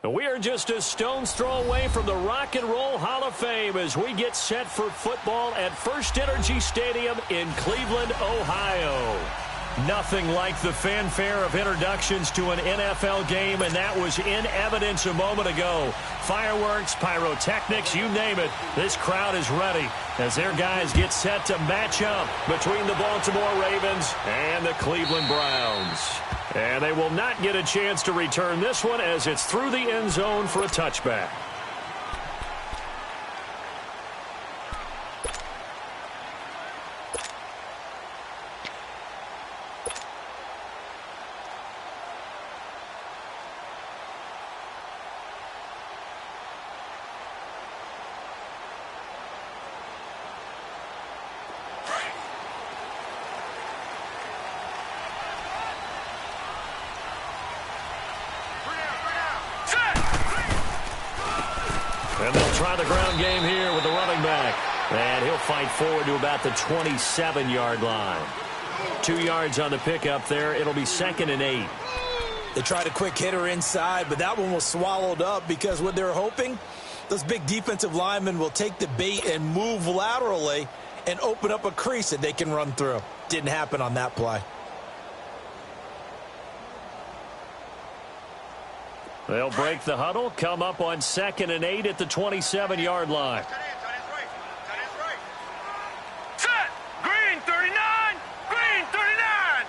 We are just a stone's throw away from the Rock and Roll Hall of Fame as we get set for football at First Energy Stadium in Cleveland, Ohio. Nothing like the fanfare of introductions to an NFL game, and that was in evidence a moment ago. Fireworks, pyrotechnics, you name it. This crowd is ready as their guys get set to match up between the Baltimore Ravens and the Cleveland Browns. And they will not get a chance to return this one as it's through the end zone for a touchback. And they'll try the ground game here with the running back. And he'll fight forward to about the 27-yard line. 2 yards on the pickup there. It'll be 2nd and 8. They tried a quick hitter inside, but that one was swallowed up because what they're hoping, those big defensive linemen will take the bait and move laterally and open up a crease that they can run through. Didn't happen on that play. They'll break the huddle, come up on 2nd and 8 at the 27-yard line. Set! Green 39! Green 39!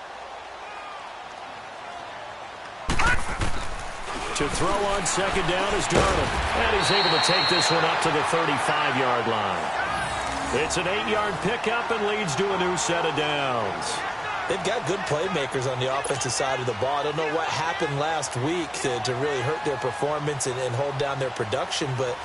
To throw on 2nd down is Darnold. And he's able to take this one up to the 35-yard line. It's an 8-yard pickup and leads to a new set of downs. They've got good playmakers on the offensive side of the ball. I don't know what happened last week to really hurt their performance and hold down their production, but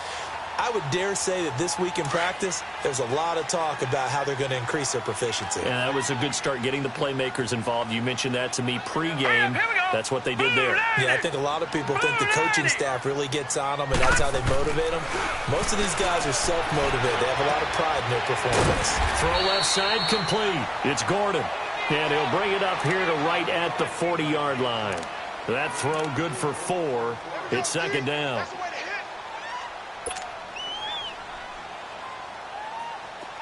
I would dare say that this week in practice, there's a lot of talk about how they're going to increase their proficiency. Yeah, that was a good start getting the playmakers involved. You mentioned that to me pregame. That's what they did there. Yeah, I think a lot of people think the coaching staff really gets on them, and that's how they motivate them. Most of these guys are self-motivated. They have a lot of pride in their performance. Throw left side complete. It's Gordon. And he'll bring it up here to right at the 40-yard line. That throw good for 4. It's 2nd down.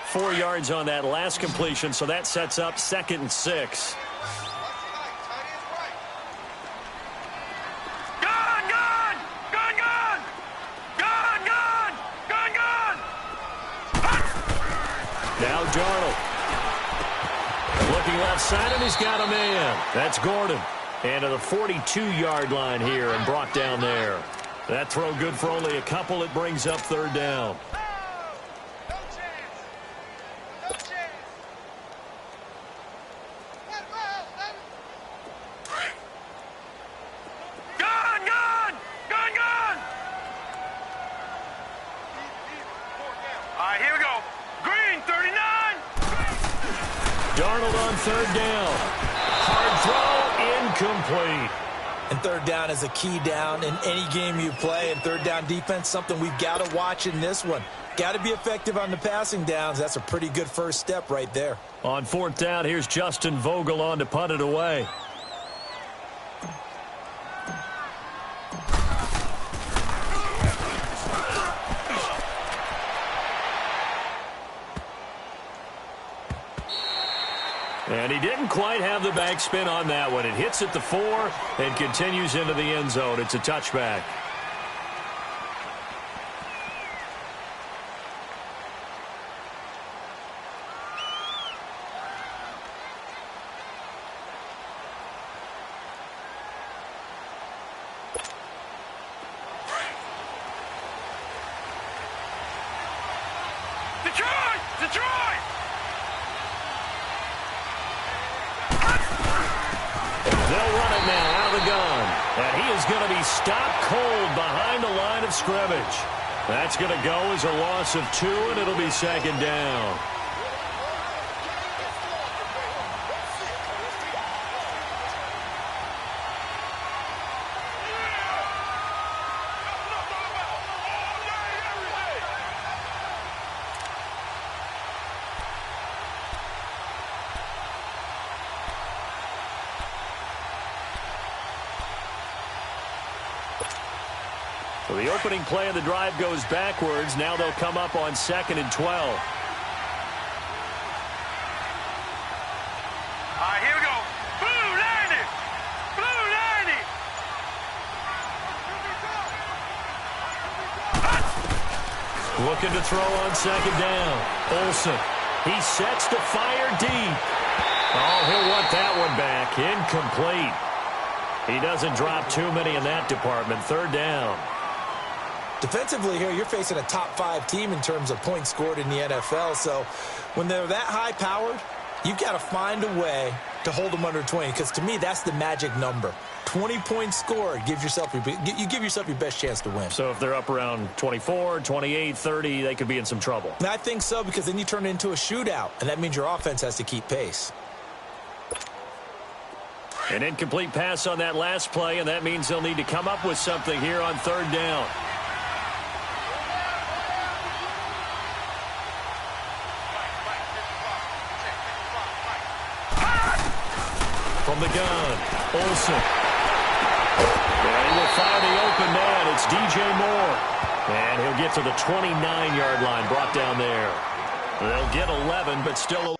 Four yards on that last completion, so that sets up 2nd and 6. Now Darnold. Looking left side, and he's got a man. That's Gordon. And to the 42-yard line here and brought down there. That throw good for only a couple. It brings up 3rd down. Darnold on 3rd down. Hard throw, incomplete. And 3rd down is a key down in any game you play. And 3rd down defense, something we've got to watch in this one. Got to be effective on the passing downs. That's a pretty good first step right there. On 4th down, here's Justin Vogel on to punt it away. And he didn't quite have the backspin on that one. It hits at the 4 and continues into the end zone. It's a touchback. Detroit! Detroit! They'll run it now out of the gun. And he is going to be stopped cold behind the line of scrimmage. That's going to go as a loss of 2, and it'll be 2nd down. So the opening play of the drive goes backwards. Now they'll come up on 2nd and 12. All right, here we go. Blue 90. Blue 90. Looking to throw on 2nd down. Olsen. He sets to fire deep. Oh, he'll want that one back. Incomplete. He doesn't drop too many in that department. 3rd down. Defensively here, you're facing a top-5 team in terms of points scored in the NFL. So when they're that high-powered, you've got to find a way to hold them under 20. Because to me, that's the magic number. 20 points scored. You give yourself your best chance to win. So if they're up around 24, 28, 30, they could be in some trouble. And I think so, because then you turn it into a shootout. And that means your offense has to keep pace. An incomplete pass on that last play, and that means they'll need to come up with something here on 3rd down. From the gun, Olsen. And he will fire the open man. It's DJ Moore. And he'll get to the 29-yard line, brought down there. They'll get 11, but still a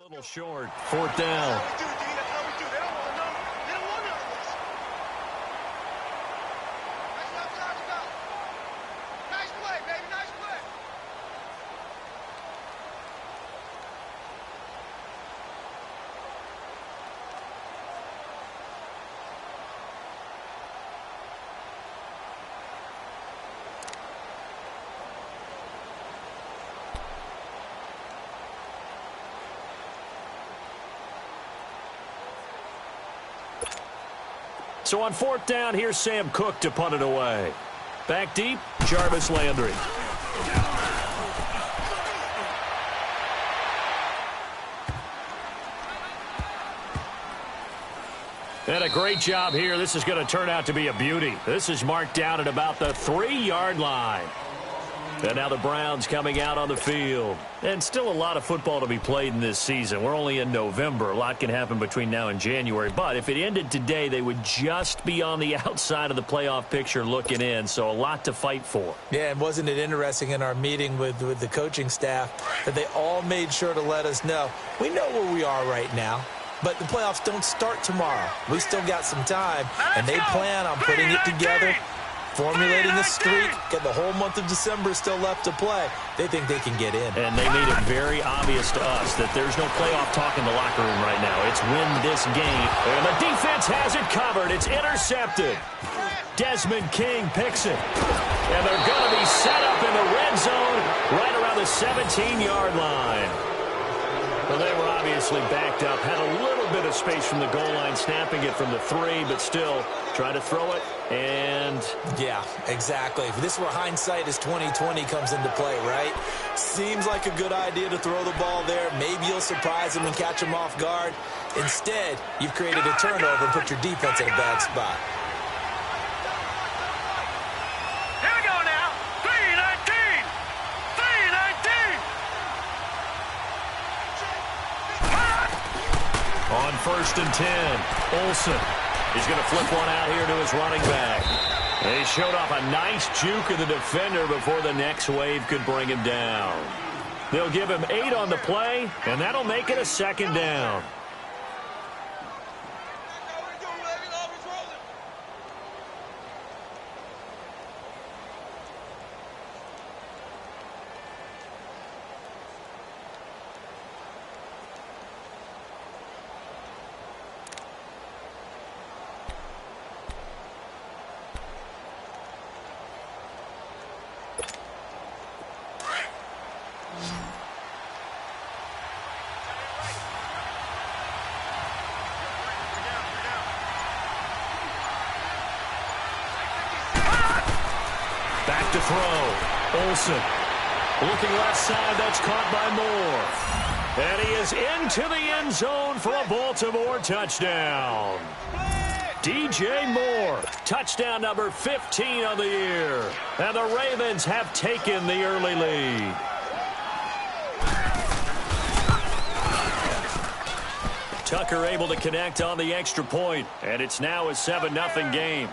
little short. 4th down. So on 4th down, here's Sam Cook to punt it away. Back deep, Jarvis Landry. And a great job here. This is going to turn out to be a beauty. This is marked down at about the 3-yard line. And now the Browns coming out on the field. And still a lot of football to be played in this season. We're only in November. A lot can happen between now and January. But if it ended today, they would just be on the outside of the playoff picture looking in. So a lot to fight for. Yeah, and wasn't it interesting in our meeting with the coaching staff that they all made sure to let us know, we know where we are right now, but the playoffs don't start tomorrow. We still got some time, and they plan on putting it together, formulating a streak, get the whole month of December still left to play. They think they can get in. And they made it very obvious to us that there's no playoff talk in the locker room right now. It's win this game. And the defense has it covered. It's intercepted. Desmond King picks it. And they're going to be set up in the red zone right around the 17-yard line. Well, they were obviously backed up, had a little bit of space from the goal line, snapping it from the 3, but still try to throw it, and yeah, exactly. If this where hindsight is 20/20 comes into play, right? Seems like a good idea to throw the ball there. Maybe you'll surprise them and catch them off guard. Instead, you've created a turnover and put your defense in a bad spot. Here we go now. 3-19. 3-19. on 1st and 10, Olsen. He's going to flip one out here to his running back. They showed off a nice juke of the defender before the next wave could bring him down. They'll give him 8 on the play, and that'll make it a 2nd down. to throw. Olsen. Looking left side. That's caught by Moore. And he is into the end zone for a Baltimore touchdown. DJ Moore, touchdown number 15 of the year. And the Ravens have taken the early lead. Tucker able to connect on the extra point, and it's now a 7-0 game.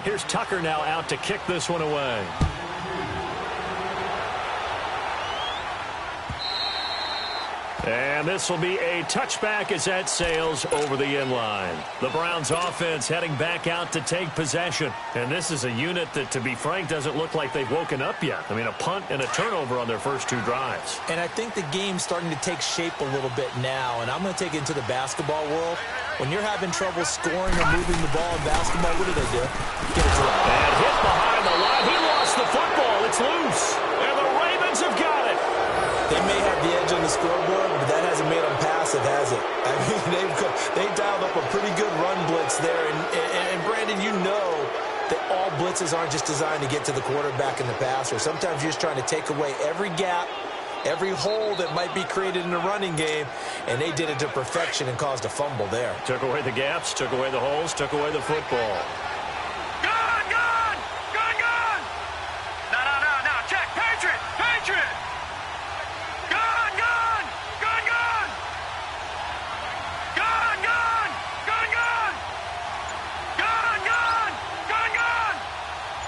Here's Tucker now out to kick this one away. And this will be a touchback as that sails over the inline. The Browns offense heading back out to take possession. And this is a unit that, to be frank, doesn't look like they've woken up yet. I mean, a punt and a turnover on their first two drives. And I think the game's starting to take shape a little bit now. And I'm going to take it into the basketball world. When you're having trouble scoring or moving the ball in basketball, what do? Get it to him. And hit behind the line. He lost the football. It's loose. And the Ravens have got it. They may have the edge on the scoreboard, but that hasn't made them passive, has it? I mean, they've dialed up a pretty good run blitz there. And Brandon, you know that all blitzes aren't just designed to get to the quarterback and the passer. Sometimes you're just trying to take away every gap, every hole that might be created in the running game, and they did it to perfection and caused a fumble there. Took away the gaps, took away the holes, took away the football. Gone, gone, gone, gone. No, check, Patriot. Gone, gone, gone, gone. Gone, gone, gone, gone. Gone, gone, gone, gone.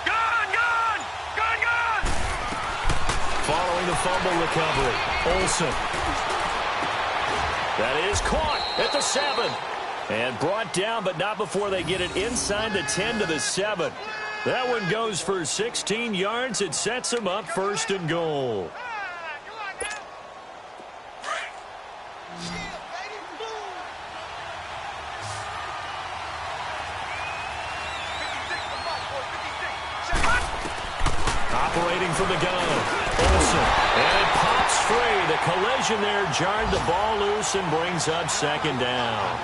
Gone, gone, gone, gone. Following the fumble recovery, Olsen. That is caught at the 7. And brought down, but not before they get it inside the 10 to the 7. That one goes for 16 yards. It sets them up 1st and goal. Operating from the gun, Olsen, and it pops free. The collision there jarred the ball loose and brings up 2nd down.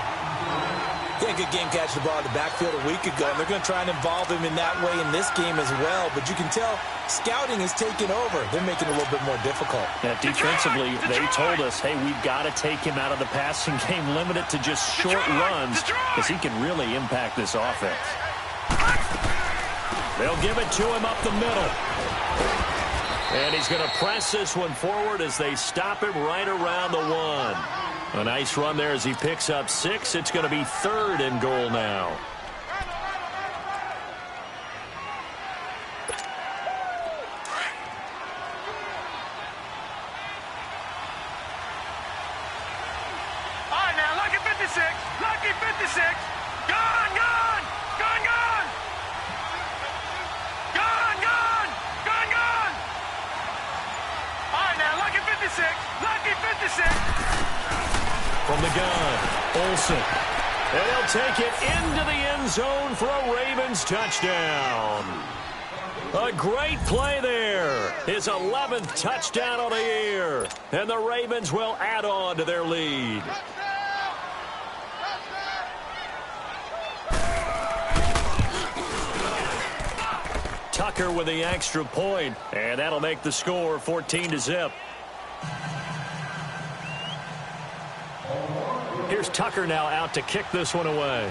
Yeah, good game catching the ball in the backfield a week ago, and they're going to try and involve him in that way in this game as well. But you can tell scouting is taking over. They're making it a little bit more difficult. Yeah, defensively, they told us, hey, we've got to take him out of the passing game, limit it to just short runs, because he can really impact this offense. They'll give it to him up the middle. And he's going to press this one forward as they stop him right around the 1. A nice run there as he picks up 6. It's going to be 3rd and goal now. All right, now, lucky 56. Lucky 56. Gone, gone, gone, gone. Gone, gone, gone, gone. All right, now, lucky 56. Lucky 56. From the gun, Olsen. And they'll take it into the end zone for a Ravens touchdown. A great play there. His 11th touchdown of the year. And the Ravens will add on to their lead. Tucker with the extra point, and that'll make the score 14-0. Here's Tucker now out to kick this one away.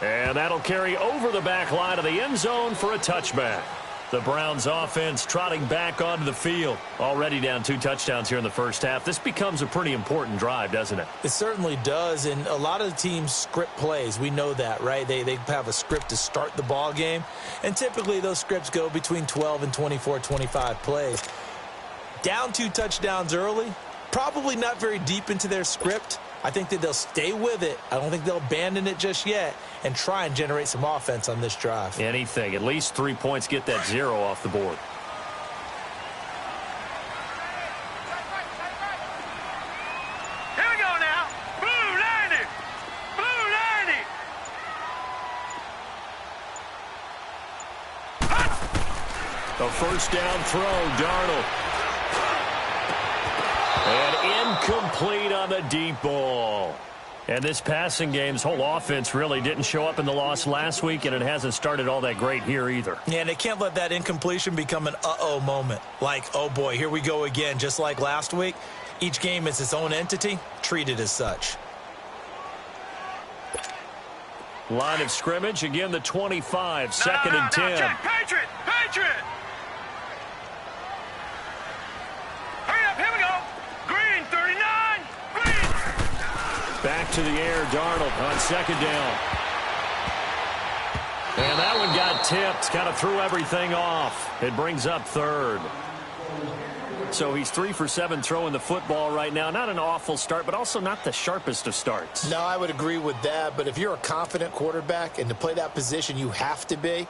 And that'll carry over the back line of the end zone for a touchback. The Browns offense trotting back onto the field. Already down 2 touchdowns here in the first half. This becomes a pretty important drive, doesn't it? It certainly does, and a lot of the teams script plays. We know that, right? They have a script to start the ball game, and typically those scripts go between 12 and 24, 25 plays. Down 2 touchdowns early, probably not very deep into their script. I think that they'll stay with it. I don't think they'll abandon it just yet and try and generate some offense on this drive. Anything. At least 3 points, get that 0 off the board. Here we go now. Blue 90. Blue 90. A first down throw, Darnold. And Incomplete on the deep ball. And this passing game's whole offense really didn't show up in the loss last week, and it hasn't started all that great here either. Yeah, and they can't let that incompletion become an uh-oh moment. Like, oh boy, here we go again, just like last week. Each game is its own entity, treated as such. Line of scrimmage, again the 25, second and 10. Check, Patriot! Patriot! Hurry up, here we go! Green, 39! Green! Back to the air, Darnold on second down. And that one got tipped, kind of threw everything off. It brings up third. So he's 3 for 7 throwing the football right now. Not an awful start, but also not the sharpest of starts. No, I would agree with that. But if you're a confident quarterback and to play that position, you have to be.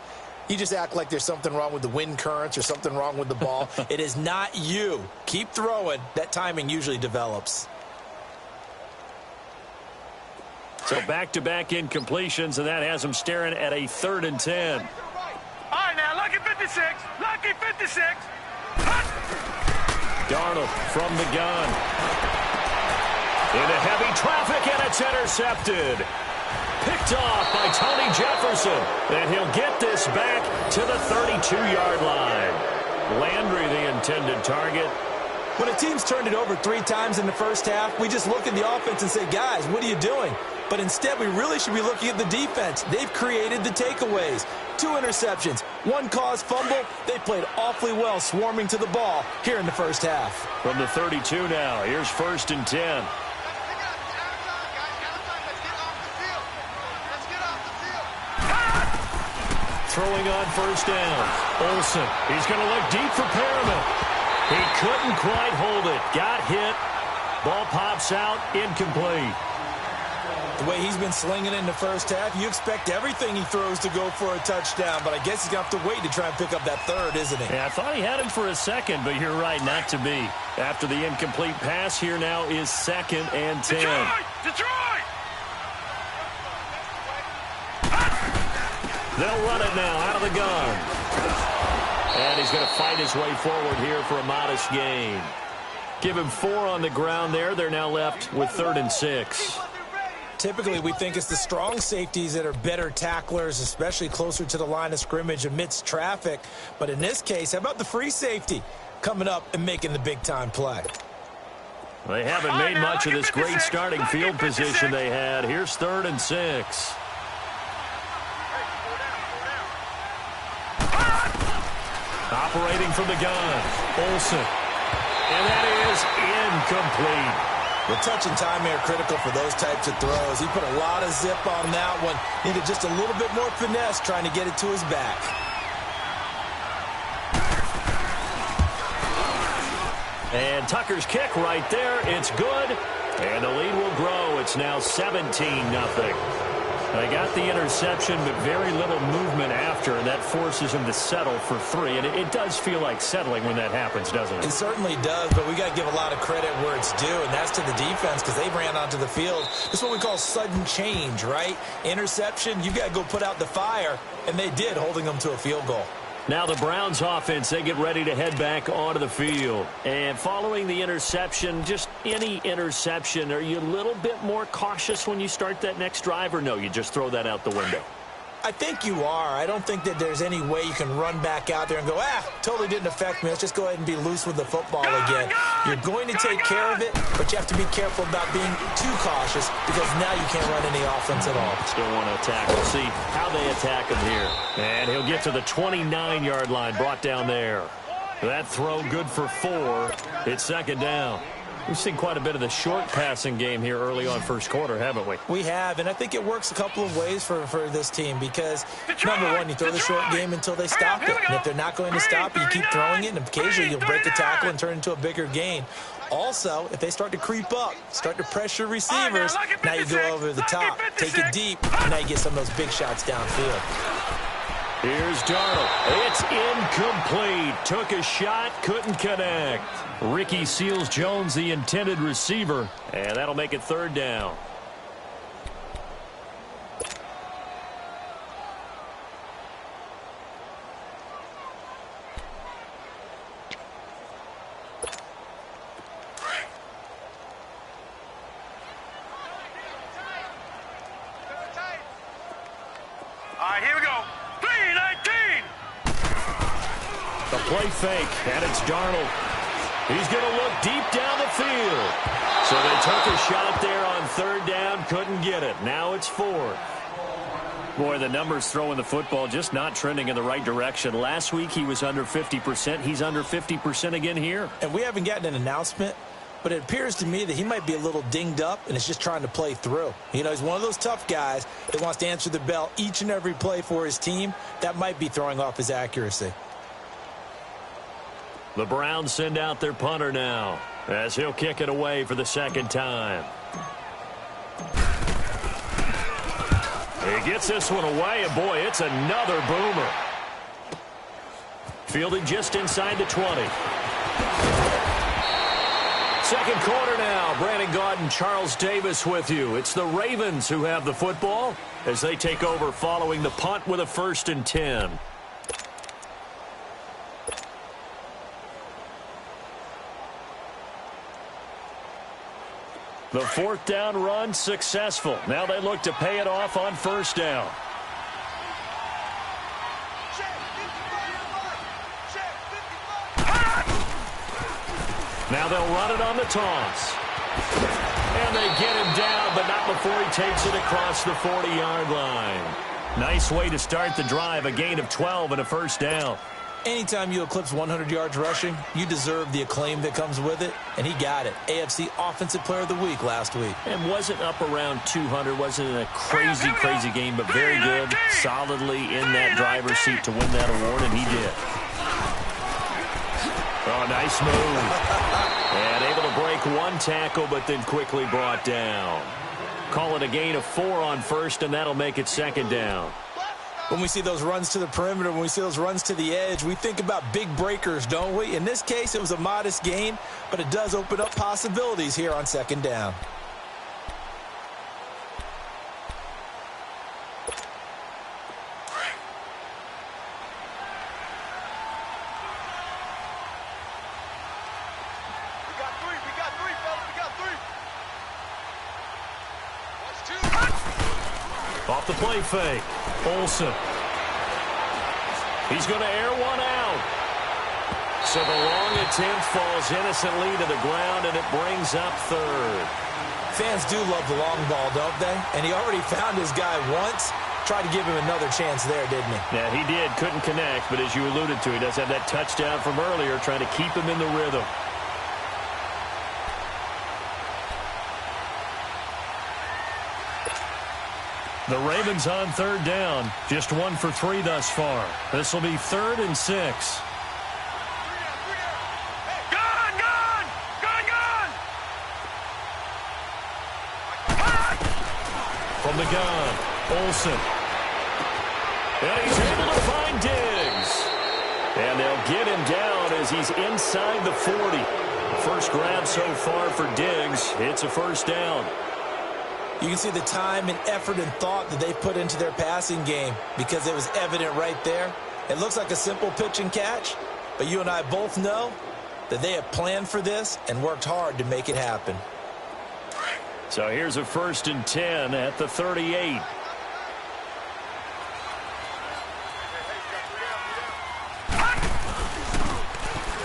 You just act like there's something wrong with the wind currents or something wrong with the ball. It is not you. Keep throwing. That timing usually develops. So back-to-back incompletions, and that has him staring at a 3rd and 10. All right, now, lucky 56. Lucky 56. Darnold from the gun. Into heavy traffic, and it's intercepted. Picked off by Tony Jefferson. And he'll get this back to the 32-yard line. Landry, the intended target. When a team's turned it over 3 times in the first half, we just look at the offense and say, guys, what are you doing? But instead, we really should be looking at the defense. They've created the takeaways. 2 interceptions, 1 caused fumble. They played awfully well swarming to the ball here in the first half. From the 32 now, here's 1st and 10. Throwing on 1st down. Olsen, he's going to look deep for Perriman. He couldn't quite hold it. Got hit. Ball pops out, incomplete. The way he's been slinging in the first half, you expect everything he throws to go for a touchdown, but I guess he's going to have to wait to try and pick up that 3rd, isn't he? Yeah, I thought he had him for a second, but you're right, not to be. After the incomplete pass, here now is 2nd and 10. Detroit! They'll run it now out of the gun. And he's going to fight his way forward here for a modest gain. Give him 4 on the ground there. They're now left with 3rd and 6. Typically, we think it's the strong safeties that are better tacklers, especially closer to the line of scrimmage amidst traffic. But in this case, how about the free safety coming up and making the big-time play? They haven't made much of this great starting field position they had. Here's 3rd and 6. Operating from the gun, Olsen. And that is incomplete. The touch and time here critical for those types of throws. He put a lot of zip on that one. Needed just a little bit more finesse trying to get it to his back. And Tucker's kick right there. It's good. And the lead will grow. It's now 17-0. They got the interception, but very little movement after, and that forces him to settle for 3. And it does feel like settling when that happens, doesn't it? It certainly does, but we got to give a lot of credit where it's due, and that's to the defense because they ran onto the field. This is what we call sudden change, right? Interception, you got to go put out the fire, and they did, holding them to a field goal. Now the Browns offense, they get ready to head back onto the field. And following the interception, just any interception, are you a little bit more cautious when you start that next drive, or no, you just throw that out the window? I think you are. I don't think that there's any way you can run back out there and go, totally didn't affect me. Let's just go ahead and be loose with the football again. You're going to take care of it, but you have to be careful about being too cautious because now you can't run any offense at all. Still want to attack. We'll see how they attack him here. And he'll get to the 29-yard line, brought down there. That throw good for 4. It's 2nd down. We've seen quite a bit of the short passing game here early on first quarter, haven't we? We have, and I think it works a couple of ways for this team because, number one, you throw the short game until they stop it. And if they're not going to stop it, you keep throwing it, and occasionally you'll break a tackle and turn it into a bigger gain. Also, if they start to creep up, start to pressure receivers, now you go over the top, take it deep, and now you get some of those big shots downfield. Here's Darnold. It's incomplete. Took a shot, couldn't connect. Ricky Seals-Jones, the intended receiver, and that'll make it 3rd down. right, here we go. 319. The play fake, and it's Darnold. He's going to look deep down the field. So they took a shot there on third down, couldn't get it. Now it's fourth. Boy, the numbers throwing the football just not trending in the right direction. Last week he was under 50%. He's under 50% again here. And we haven't gotten an announcement, but it appears to me that he might be a little dinged up and is just trying to play through. You know, he's one of those tough guys that wants to answer the bell each and every play for his team. That might be throwing off his accuracy. The Browns send out their punter now as he'll kick it away for the second time. He gets this one away, and boy, it's another boomer. Fielded just inside the 20. Second quarter now. Brandon Gaudin and Charles Davis with you. It's the Ravens who have the football as they take over following the punt with a 1st and 10. The 4th down run successful. Now they look to pay it off on 1st down. Now they'll run it on the toss. And they get him down, but not before he takes it across the 40-yard line. Nice way to start the drive, a gain of 12 and a 1st down. Anytime you eclipse 100 yards rushing, you deserve the acclaim that comes with it, and he got it. AFC Offensive Player of the Week last week. And wasn't up around 200, wasn't a crazy game, but very good, solidly in that driver's seat to win that award, and he did. Oh, nice move. And able to break one tackle, but then quickly brought down. Call it a gain of 4 on 1st, and that'll make it 2nd down. When we see those runs to the perimeter, when we see those runs to the edge, we think about big breakers, don't we? In this case, it was a modest gain, but it does open up possibilities here on 2nd down. Off the play fake. Olsen. He's going to air one out. So the long attempt falls innocently to the ground, and it brings up 3rd. Fans do love the long ball, don't they? And he already found his guy once. Tried to give him another chance there, didn't he? Yeah, he did. Couldn't connect, but as you alluded to, he does have that touchdown from earlier, trying to keep him in the rhythm. The Ravens on 3rd down. Just 1 for 3 thus far. This will be 3rd and 6. Gone! From the gun, Olsen. And he's able to find Diggs. And they'll get him down as he's inside the 40. First grab so far for Diggs. It's a 1st down. You can see the time and effort and thought that they put into their passing game because it was evident right there. It looks like a simple pitch and catch, but you and I both know that they have planned for this and worked hard to make it happen. So here's a 1st and 10 at the 38.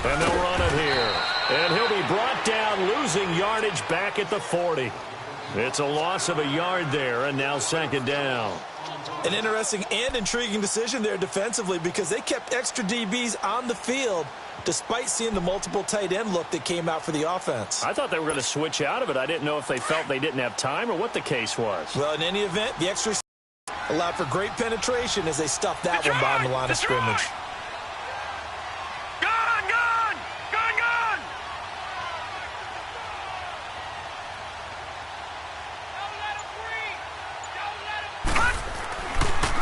And they'll run it here. And he'll be brought down, losing yardage back at the 40. It's a loss of a yard there, and now 2nd down. An interesting and intriguing decision there defensively because they kept extra DBs on the field despite seeing the multiple tight end look that came out for the offense. I thought they were going to switch out of it. I didn't know if they felt they didn't have time or what the case was. Well, in any event, the extra allowed for great penetration as they stuffed that one behind the line of scrimmage.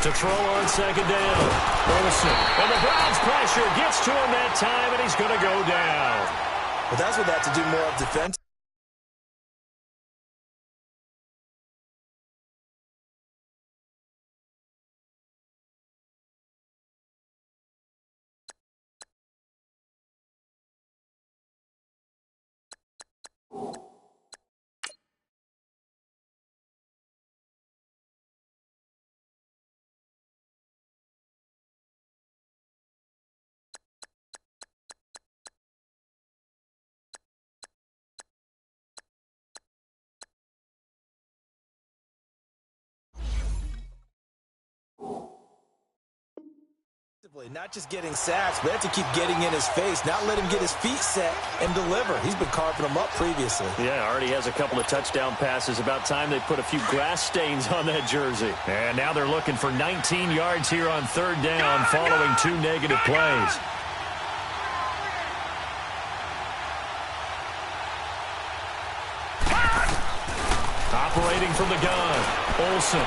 To throw on 2nd down. Olsen. And the Browns pressure gets to him that time, and he's going to go down. But that's what they have to do more of defense. Not just getting sacks, but they have to keep getting in his face, not let him get his feet set and deliver. He's been carving them up previously. Yeah, already has a couple of touchdown passes. About time they put a few grass stains on that jersey. And now they're looking for 19 yards here on third down following 2 negative plays. Operating from the gun, Olsen.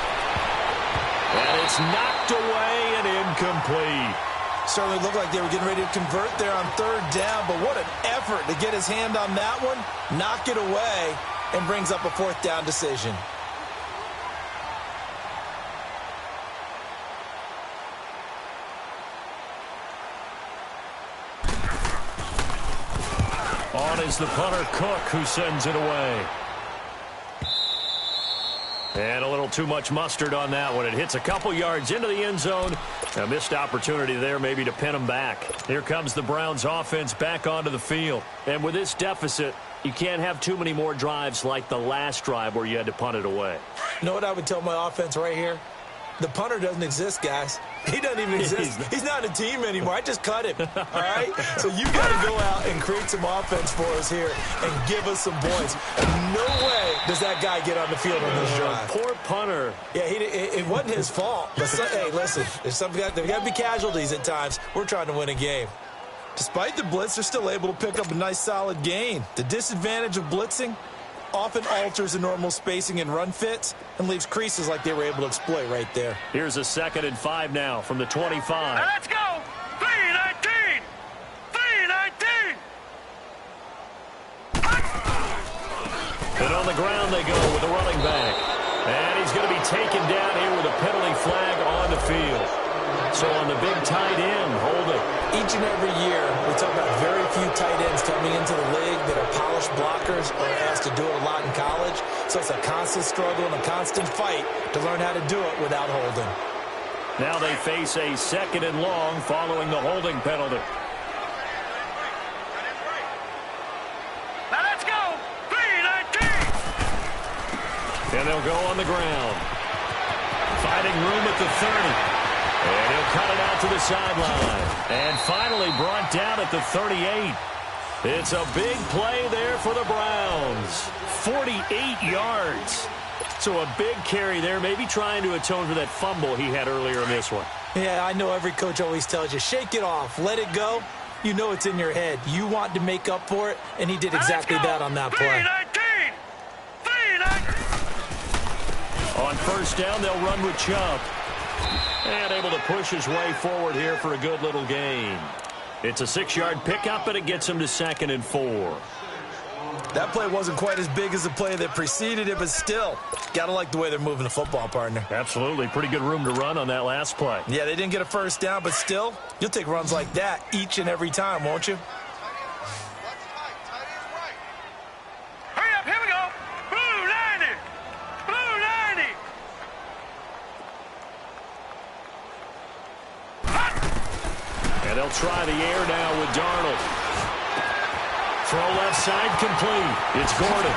And it's knocked away and incomplete. Certainly looked like they were getting ready to convert there on third down, but what an effort to get his hand on that one, knock it away, and brings up a fourth down decision. On is the punter, Cook, who sends it away. And a little too much mustard on that one. It hits a couple yards into the end zone. A missed opportunity there maybe to pin them back. Here comes the Browns offense back onto the field. And with this deficit, you can't have too many more drives like the last drive where you had to punt it away. You know what I would tell my offense right here? The punter doesn't exist, guys. He doesn't even exist. He's not a team anymore. I just cut him, all right? So you got to go out and create some offense for us here and give us some points. And no way does that guy get on the field on this drive. Poor punter. Yeah, it wasn't his fault. But hey, listen, there's got to be casualties at times. We're trying to win a game. Despite the blitz, they're still able to pick up a nice, solid gain. The disadvantage of blitzing often alters the normal spacing and run fits and leaves creases like they were able to exploit right there. Here's a 2nd and 5 now from the 25. Let's go! 3-19! 3-19! And on the ground they go with a running back. And he's going to be taken down here with a penalty flag on the field. So on the big tight end, holding. Each and every year, we talk about very few tight ends coming into the league that are polished blockers or asked to do it a lot in college. So it's a constant struggle and a constant fight to learn how to do it without holding. Now they face a 2nd and long following the holding penalty. Now let's go! 3-19! And they'll go on the ground. Finding room at the 30. And he'll cut it out to the sideline. And finally brought down at the 38. It's a big play there for the Browns. 48 yards. So a big carry there, maybe trying to atone for that fumble he had earlier in this one. Yeah, I know every coach always tells you, shake it off, let it go. You know it's in your head. You want to make up for it, and he did exactly that on that play. 3-19! On first down, they'll run with Chubb. And able to push his way forward here for a good little gain. It's a 6-yard pickup, and it gets him to 2nd and 4. That play wasn't quite as big as the play that preceded it, but still, got to like the way they're moving the football, partner. Absolutely. Pretty good room to run on that last play. Yeah, they didn't get a first down, but still, you'll take runs like that each and every time, won't you? Hurry up, here we go! Blue 90! Blue 90! And they'll try the air now with Darnold. Throw left side complete. It's Gordon.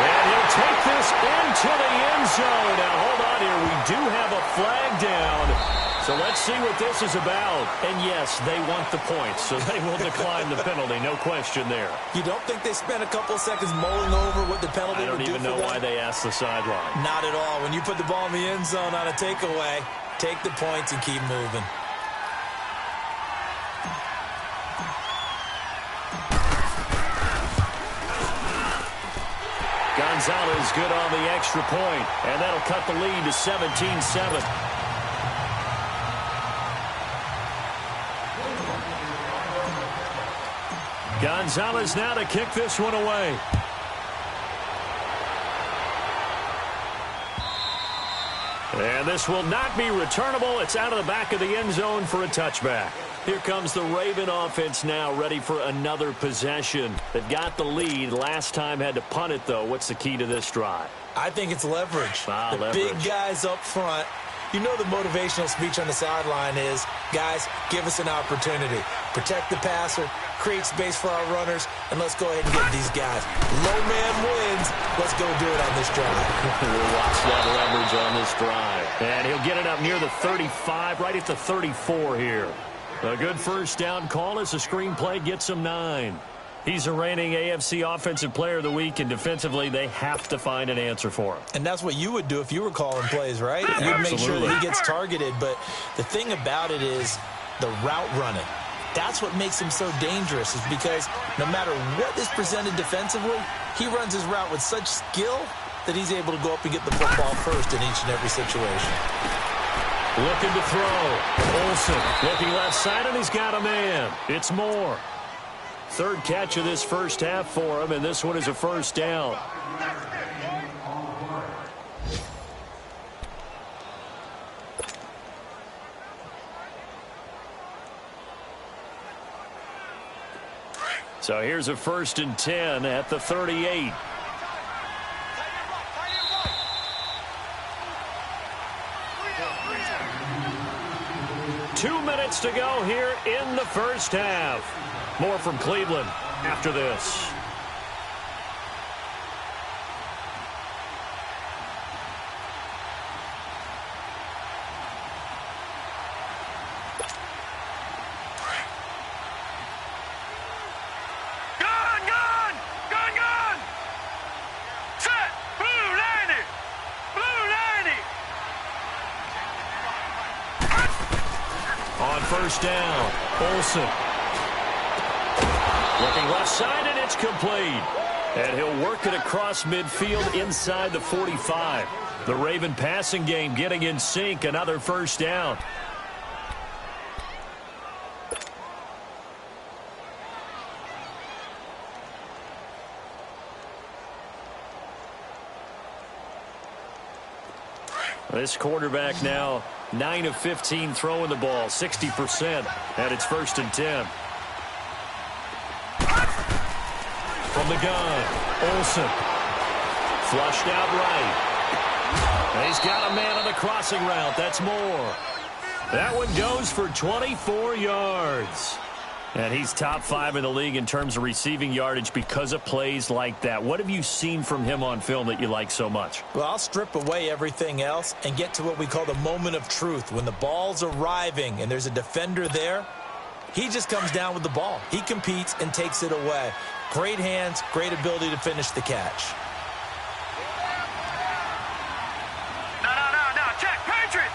And he'll take this into the end zone. Now, hold on here. We do have a flag down. So let's see what this is about. And, yes, they want the points, so they will decline the penalty. No question there. You don't think they spent a couple seconds mulling over what the penalty would do for them? I don't even know why they asked the sideline. Not at all. When you put the ball in the end zone on a takeaway, take the points and keep moving. Gonzalez good on the extra point, and that'll cut the lead to 17-7. Gonzalez now to kick this one away. And this will not be returnable. It's out of the back of the end zone for a touchback. Here comes the Raven offense now, ready for another possession. They've got the lead. Last time had to punt it, though. What's the key to this drive? I think it's leverage. The leverage. Big guys up front. You know the motivational speech on the sideline is, guys, give us an opportunity. Protect the passer, create space for our runners, and let's go ahead and get these guys. Low man wins means let's go do it on this drive. We'll watch that leverage on this drive. And he'll get it up near the 35, right at the 34 here. A good first down call as the screenplay gets him 9. He's a reigning AFC Offensive Player of the Week, and defensively, they have to find an answer for him. And that's what you would do if you were calling plays, right? You'd make sure that he gets targeted. But the thing about it is the route running. That's what makes him so dangerous, is because no matter what is presented defensively, he runs his route with such skill that he's able to go up and get the football first in each and every situation. Looking to throw. Olsen looking left side, and he's got a man. It's Moore. Third catch of this first half for him, and this one is a first down. So here's a 1st and 10 at the 38. Two minutes to go here in the first half. More from Cleveland after this. First down, Olsen. Looking left side, and it's complete. And he'll work it across midfield inside the 45. The Raven passing game getting in sync. Another first down. This quarterback now 9 of 15 throwing the ball, 60%, and it's 1st and 10. From the gun, Olsen. Flushed out right. And he's got a man on the crossing route. That's Moore. That one goes for 24 yards. And he's top 5 in the league in terms of receiving yardage because of plays like that. What have you seen from him on film that you like so much? Well, I'll strip away everything else and get to what we call the moment of truth. When the ball's arriving and there's a defender there, he just comes down with the ball. He competes and takes it away. Great hands, great ability to finish the catch. No. Check. Patriot.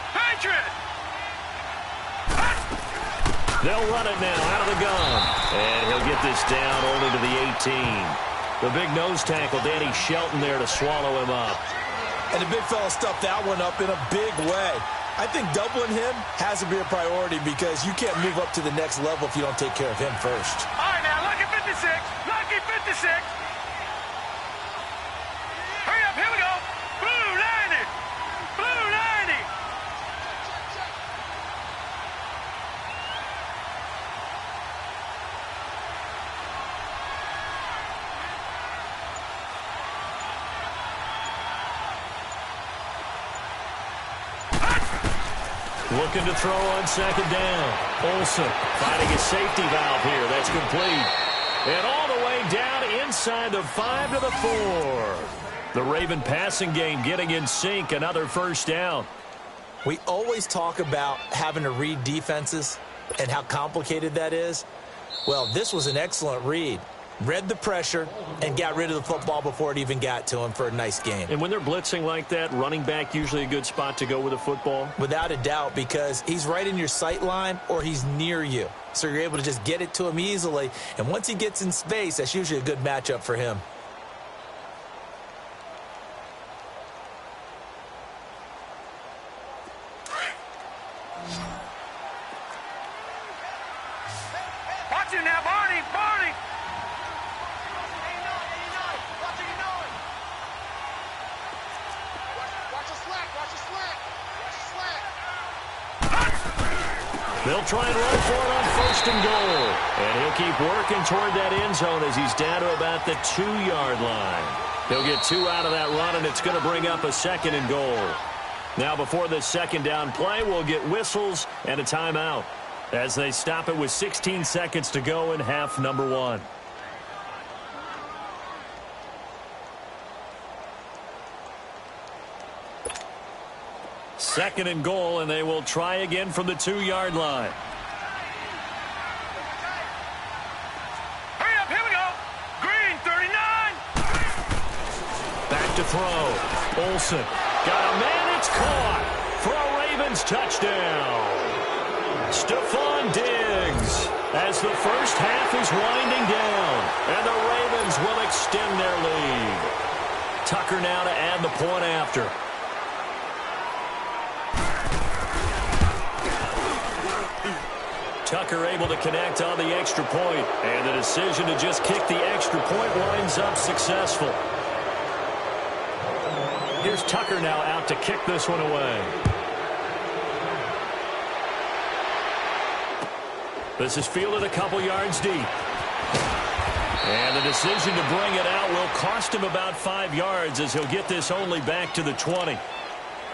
They'll run it now out of the gun. And he'll get this down only to the 18. The big nose tackle, Danny Shelton, there to swallow him up. And the big fella stuffed that one up in a big way. I think doubling him has to be a priority because you can't move up to the next level if you don't take care of him first. All right, now, lucky 56. Lucky 56. Hurry up, here we go. Blue 90. Blue 90. Looking to throw on 2nd down. Olsen finding a safety valve here. That's complete. And all the way down inside the 5 to the 4. The Raven passing game getting in sync. Another first down. We always talk about having to read defenses and how complicated that is. Well, this was an excellent read. Read the pressure and got rid of the football before it even got to him for a nice game. And when they're blitzing like that, running back usually a good spot to go with a football? Without a doubt, because he's right in your sight line or he's near you. So you're able to just get it to him easily. And once he gets in space, that's usually a good matchup for him. Watch him now, Barney. They'll try and run for it on 1st and goal. And he'll keep working toward that end zone as he's down to about the 2-yard line. He'll get 2 out of that run, and it's going to bring up a 2nd and goal. Now, before this 2nd down play, we'll get whistles and a timeout as they stop it with 16 seconds to go in half number 1. 2nd and goal, and they will try again from the 2-yard line. Hurry up, here we go. Green, 39. Back to throw. Olsen got a man. It's caught for a Ravens touchdown. Stephon Diggs as the first half is winding down, and the Ravens will extend their lead. Tucker now to add the point after. Tucker able to connect on the extra point, and the decision to just kick the extra point winds up successful. Here's Tucker now out to kick this one away. This is fielded a couple yards deep. And the decision to bring it out will cost him about 5 yards as he'll get this only back to the 20.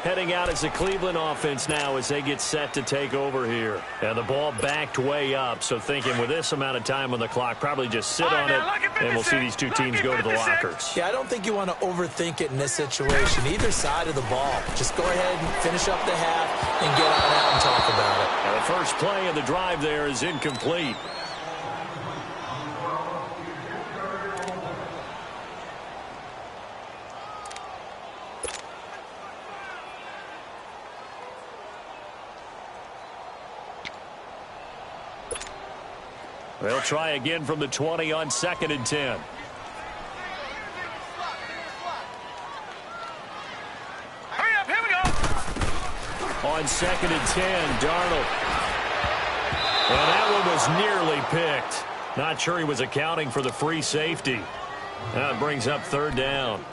Heading out as the Cleveland offense now as they get set to take over here. And the ball backed way up, so thinking with this amount of time on the clock, probably just sit on it, and we'll see these two teams go to the lockers. Yeah, I don't think you want to overthink it in this situation, either side of the ball. Just go ahead and finish up the half and get on out and talk about it. And the first play of the drive there is incomplete. They'll try again from the 20 on 2nd and 10. Hurry up, here we go. On 2nd and 10, Darnold. And that one was nearly picked. Not sure he was accounting for the free safety. Now it brings up 3rd down.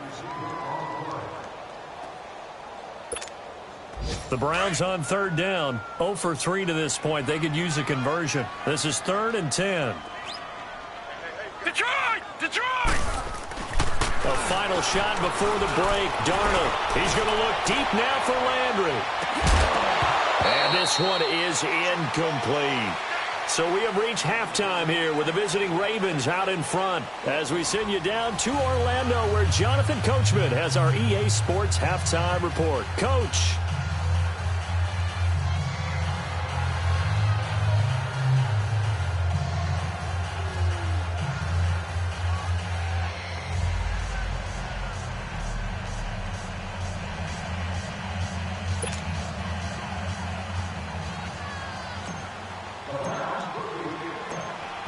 The Browns on 3rd down. 0 for 3 to this point. They could use a conversion. This is 3rd and 10. Detroit! Detroit! A final shot before the break. Darnold. He's going to look deep now for Landry. And this one is incomplete. So we have reached halftime here with the visiting Ravens out in front as we send you down to Orlando where Jonathan Coachman has our EA Sports halftime report. Coach.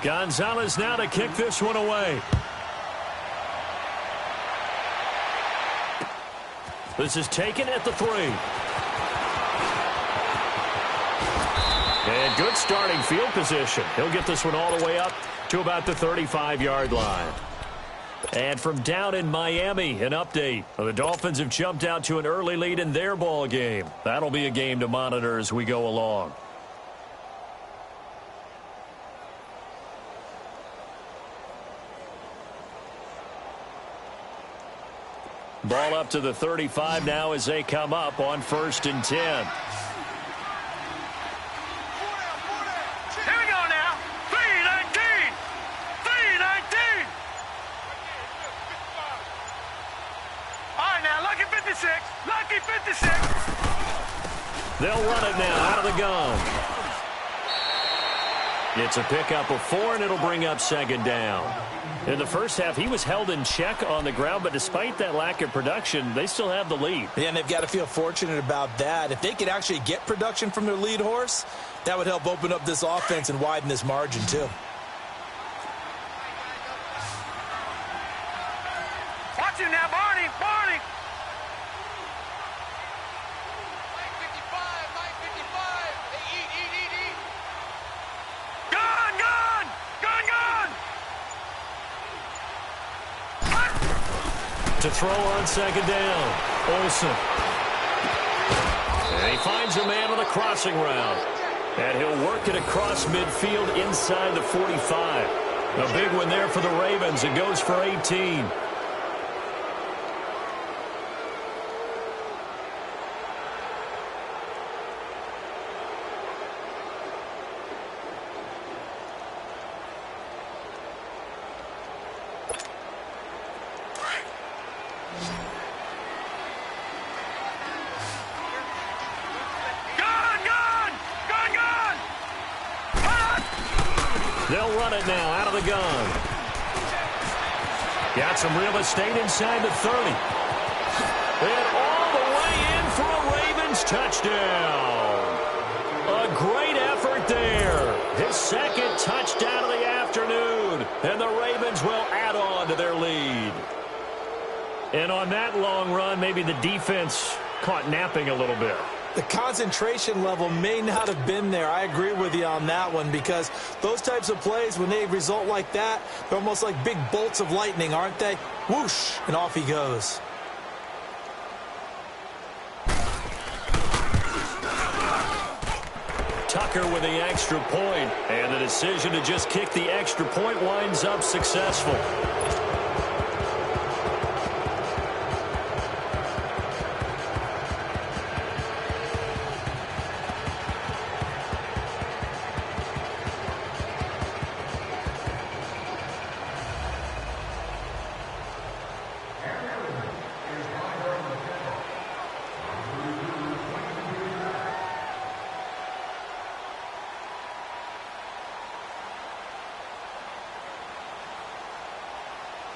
Gonzalez now to kick this one away. This is taken at the 3. And good starting field position. He'll get this one all the way up to about the 35-yard line. And from down in Miami, an update. The Dolphins have jumped out to an early lead in their ball game. That'll be a game to monitor as we go along. Ball up to the 35 now as they come up on 1st and 10. Here we go now. 3:19. 3:19. All right, now, lucky 56. Lucky 56. They'll run it now out of the gun. It's a pickup of 4, and it'll bring up 2nd down. In the first half, he was held in check on the ground, but despite that lack of production, they still have the lead. Yeah, and they've got to feel fortunate about that. If they could actually get production from their lead horse, that would help open up this offense and widen this margin, too. Watch him now, Barney. Barney. 9:55. Hey, eat. Gun. To throw on 2nd down. Olsen. And he finds a man on the crossing route. And he'll work it across midfield inside the 45. A big one there for the Ravens. It goes for 18. run it now out of the gun. Got some real estate inside the 30. And all the way in for a Ravens touchdown. A great effort there. His second touchdown of the afternoon. And the Ravens will add on to their lead. And on that long run, maybe the defense caught napping a little bit. The concentration level may not have been there. I agree with you on that one, because those types of plays, when they result like that, they're almost like big bolts of lightning, aren't they? Whoosh, and off he goes. Tucker with the extra point, and the decision to just kick the extra point winds up successful.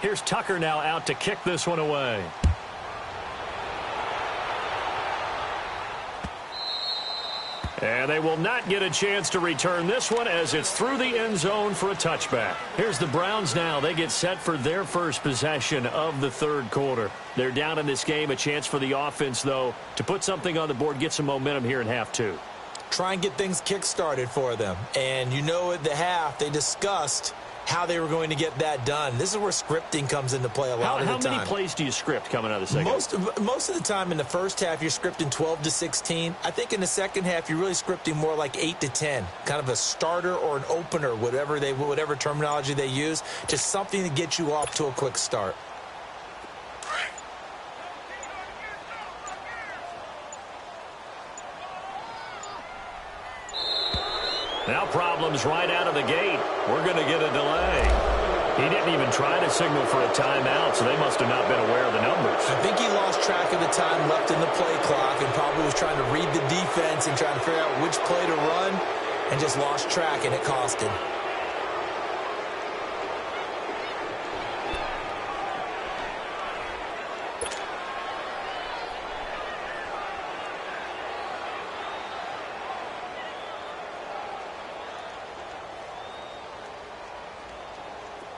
Here's Tucker now out to kick this one away. And they will not get a chance to return this one as it's through the end zone for a touchback. Here's the Browns now. They get set for their first possession of the third quarter. They're down in this game. A chance for the offense, though, to put something on the board, get some momentum here in half two. Try and get things kick-started for them. And you know at the half, they discussed how they were going to get that done. This is where scripting comes into play a lot of the time. How many plays do you script coming out of the second? Most of the time in the first half, you're scripting 12 to 16. I think in the second half, you're really scripting more like 8 to 10. Kind of a starter or an opener, whatever terminology they use. Just something to get you off to a quick start. Now problems right out of the gate. We're going to get a delay. He didn't even try to signal for a timeout, so they must have not been aware of the numbers. I think he lost track of the time left in the play clock and probably was trying to read the defense and trying to figure out which play to run and just lost track, and it cost him.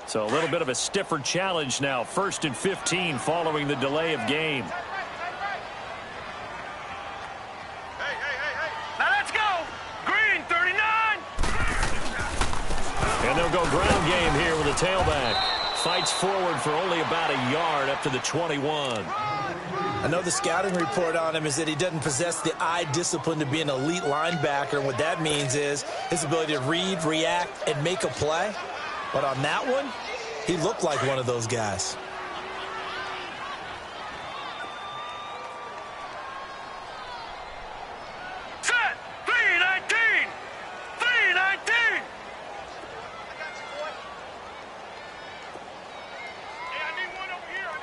So a little bit of a stiffer challenge now. 1st and 15 following the delay of game. Hey. Now let's go. Green, 39. And they'll go ground game here with a tailback. Fights forward for only about a yard up to the 21. I know the scouting report on him is that he doesn't possess the eye discipline to be an elite linebacker. And what that means is his ability to read, react, and make a play. But on that one, he looked like one of those guys. Set. 319. 319. Hey, I need one over here.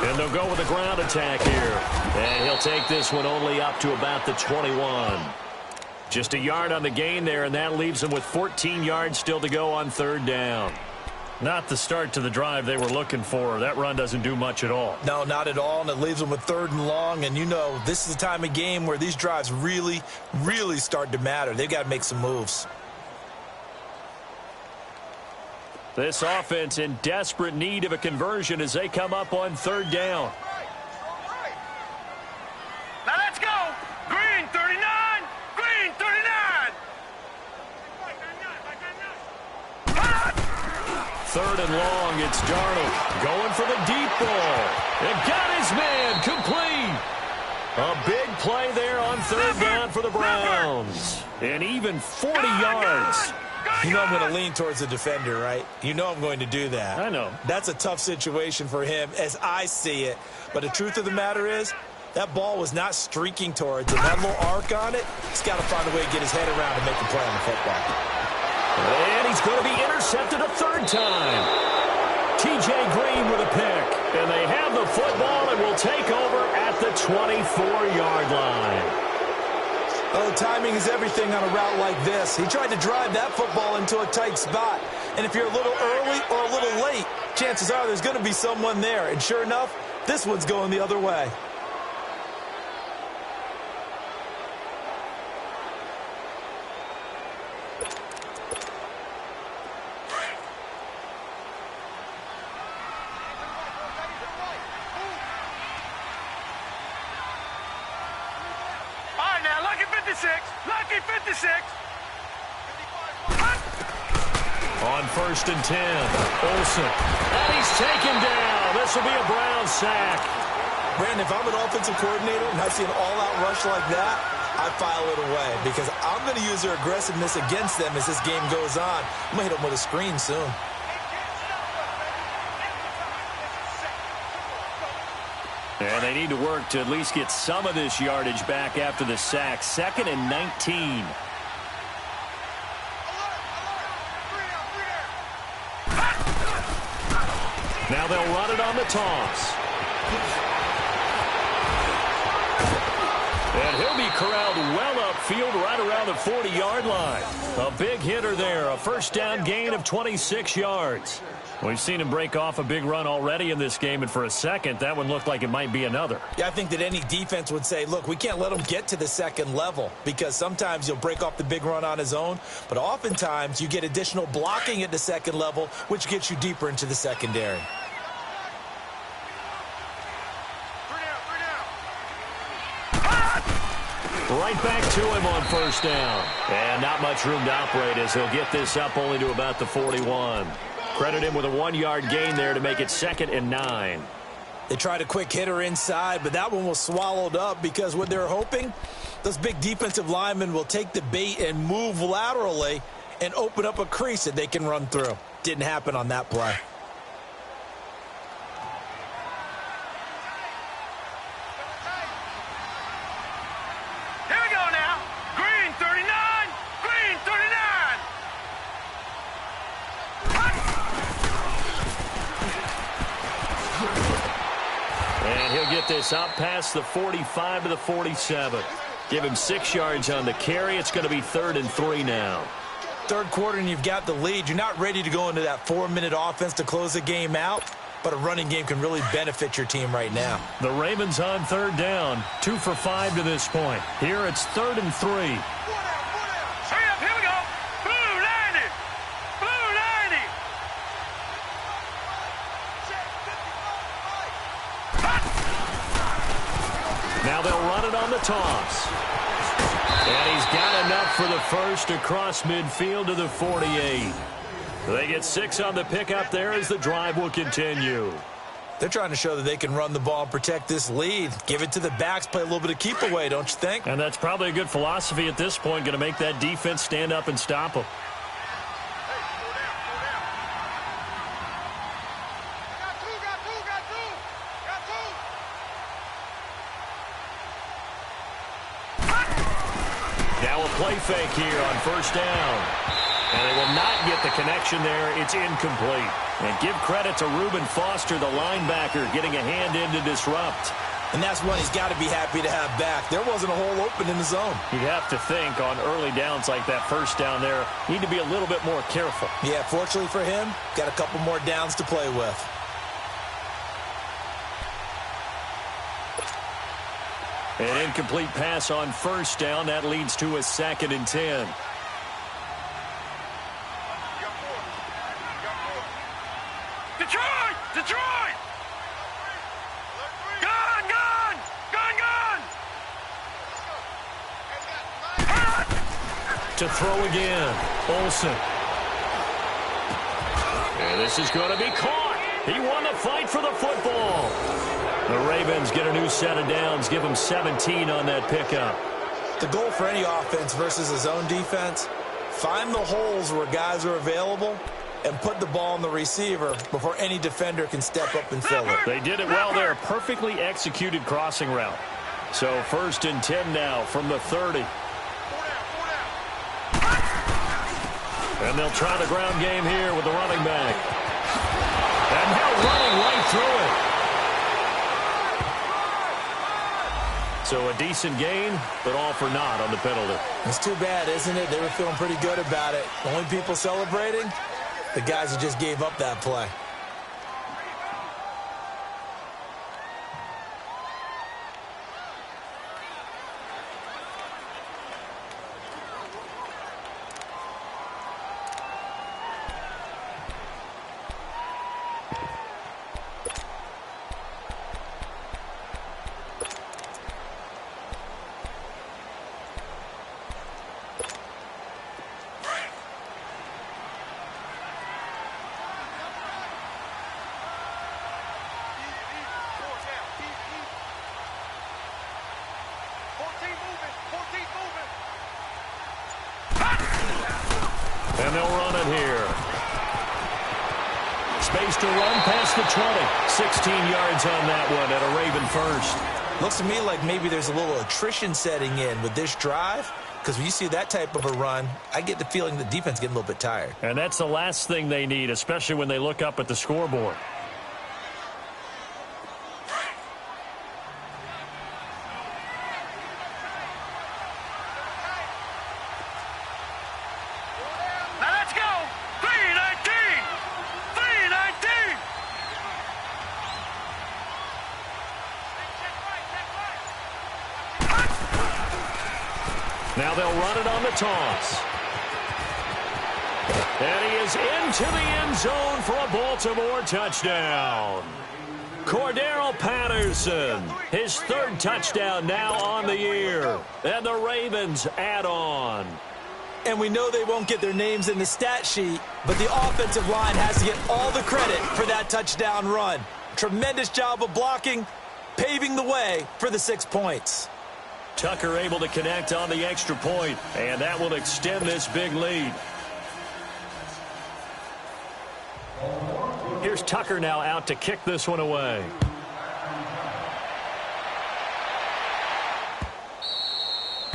And they'll go with a ground attack here. And he'll take this one only up to about the 21. Just a yard on the gain there, and that leaves them with 14 yards still to go on third down. Not the start to the drive they were looking for. That run doesn't do much at all. No, not at all, and it leaves them with 3rd and long. And you know, this is the time of game where these drives really, really start to matter. They've got to make some moves. This offense in desperate need of a conversion as they come up on third down. Now let's go. Green, 39. Green, 39. 3rd and long, it's Darnold going for the deep ball. And got his man complete. A big play there on third down for the Browns. And even 40 yards. You know I'm going to lean towards the defender, right? You know I'm going to do that. I know. That's a tough situation for him as I see it. But the truth of the matter is, that ball was not streaking towards him. That little arc on it, he's got to find a way to get his head around and make a play on the football. And he's going to be intercepted a 3rd time. T.J. Green with a pick. And they have the football and will take over at the 24-yard line. Oh, timing is everything on a route like this. He tried to drive that football into a tight spot. And if you're a little early or a little late, chances are there's going to be someone there. And sure enough, this one's going the other way. Lucky 56. On 1st and 10, Olsen. And he's taken down. This will be a Brown sack. Brandon, if I'm an offensive coordinator and I see an all-out rush like that, I file it away because I'm going to use their aggressiveness against them as this game goes on. I'm going to hit them with a screen soon. And they need to work to at least get some of this yardage back after the sack. 2nd and 19. Now they'll run it on the toss. And he'll be corralled well upfield right around the 40-yard line. A big hitter there. A first down gain of 26 yards. We've seen him break off a big run already in this game, and for a second, that one looked like it might be another. Yeah, I think that any defense would say, look, we can't let him get to the second level because sometimes he'll break off the big run on his own, but oftentimes you get additional blocking at the second level, which gets you deeper into the secondary. Right back to him on first down. And not much room to operate as he'll get this up only to about the 41. Credit him with a 1-yard gain there to make it 2nd and 9. They tried a quick hitter inside, but that one was swallowed up because what they're hoping, those big defensive linemen will take the bait and move laterally and open up a crease that they can run through. Didn't happen on that play. Here we go now. Green 39. Green 39. And he'll get this up past the 45 to the 47. Give him 6 yards on the carry. It's going to be 3rd and 3 now. Third quarter and you've got the lead. You're not ready to go into that 4-minute offense to close the game out, but a running game can really benefit your team right now. The Ravens on 3rd down. 2 for 5 to this point. Here it's 3rd and 3. Hurry up. Here we go. Blue 90. Blue 90. Now they'll run it on the toss. And he's got enough for the first across midfield to the 48. They get 6 on the pickup there as the drive will continue. They're trying to show that they can run the ball and protect this lead. Give it to the backs, play a little bit of keep away, don't you think? And that's probably a good philosophy at this point, going to make that defense stand up and stop them. Now a play fake here on first down. And they will not get the connection there. It's incomplete. And give credit to Reuben Foster, the linebacker, getting a hand in to disrupt. And that's one he's got to be happy to have back. There wasn't a hole open in the zone. You have to think on early downs like that first down there, need to be a little bit more careful. Yeah, fortunately for him, got a couple more downs to play with. An incomplete pass on first down. That leads to a 2nd and 10. Detroit! Detroit! Gun! Gun! Gun! Gun! To throw again. Olsen. And this is going to be caught. He won the fight for the football. The Ravens get a new set of downs. Give them 17 on that pickup. The goal for any offense versus his own defense, find the holes where guys are available and put the ball on the receiver before any defender can step up and fill it. They did it well there. Perfectly executed crossing route. So 1st and 10 now from the 30. And they'll try the ground game here with the running back. And now running right through it. So a decent gain, but all for naught on the penalty. It's too bad, isn't it? They were feeling pretty good about it. The only people celebrating, the guys who just gave up that play. And they'll run it here. Space to run past the 20. 16 yards on that one at a Raven first. Looks to me like maybe there's a little attrition setting in with this drive, because when you see that type of a run, I get the feeling the defense getting a little bit tired. And that's the last thing they need, especially when they look up at the scoreboard. Now they'll run it on the toss. And he is into the end zone for a Baltimore touchdown. Cordero Patterson, his third touchdown now on the year. And the Ravens add on. And we know they won't get their names in the stat sheet, but the offensive line has to get all the credit for that touchdown run. Tremendous job of blocking, paving the way for the 6 points. Tucker able to connect on the extra point, and that will extend this big lead. Here's Tucker now out to kick this one away.